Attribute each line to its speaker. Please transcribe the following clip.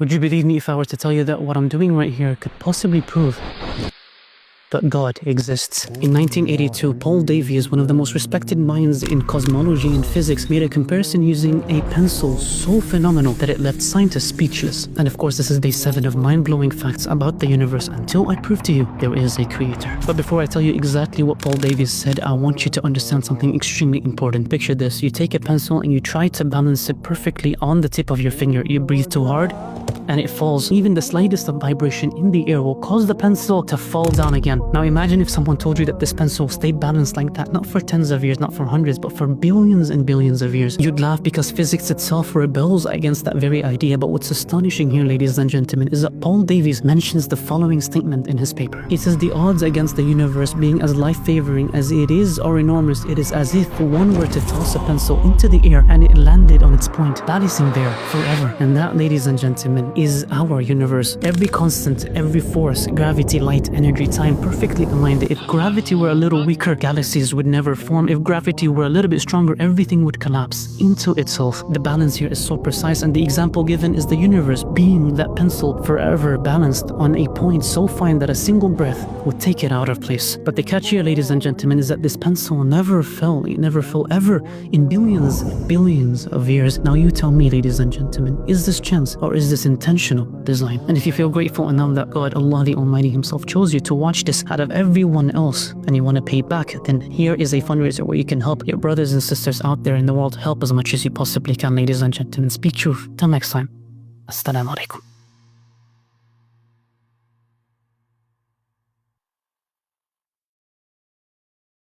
Speaker 1: Would you believe me if I were to tell you that what I'm doing right here could possibly prove that God exists? In 1982, Paul Davies, one of the most respected minds in cosmology and physics, made a comparison using a pencil so phenomenal that it left scientists speechless. And of course, this is day 7 of mind-blowing facts about the universe until I prove to you there is a creator. But before I tell you exactly what Paul Davies said, I want you to understand something extremely important. Picture this: you take a pencil and you try to balance it perfectly on the tip of your finger. You breathe too hard and it falls. Even the slightest of vibration in the air will cause the pencil to fall down again. Now imagine if someone told you that this pencil stayed balanced like that, not for tens of years, not for hundreds, but for billions and billions of years. You'd laugh because physics itself rebels against that very idea. But what's astonishing here, ladies and gentlemen, is that Paul Davies mentions the following statement in his paper. He says the odds against the universe being as life-favoring as it is are enormous. It is as if one were to toss a pencil into the air and it landed on its point, balancing there forever. And that, ladies and gentlemen, is our universe. Every constant, every force, gravity, light, energy, time, perfectly aligned. If gravity were a little weaker, galaxies would never form. If gravity were a little bit stronger, everything would collapse into itself. The balance here is so precise, and the example given is the universe being that pencil, forever balanced on a point so fine that a single breath would take it out of place. But the catch here, ladies and gentlemen, is that this pencil never fell. It never fell ever in billions of years. Now you tell me, ladies and gentlemen, is this chance or is this intentional design? And if you feel grateful enough that God, Allah the Almighty himself, chose you to watch this out of everyone else and you want to pay back, then here is a fundraiser where you can help your brothers and sisters out there in the world. Help as much as you possibly can, ladies and gentlemen. Speak truth. Till next time. Assalamu alaikum.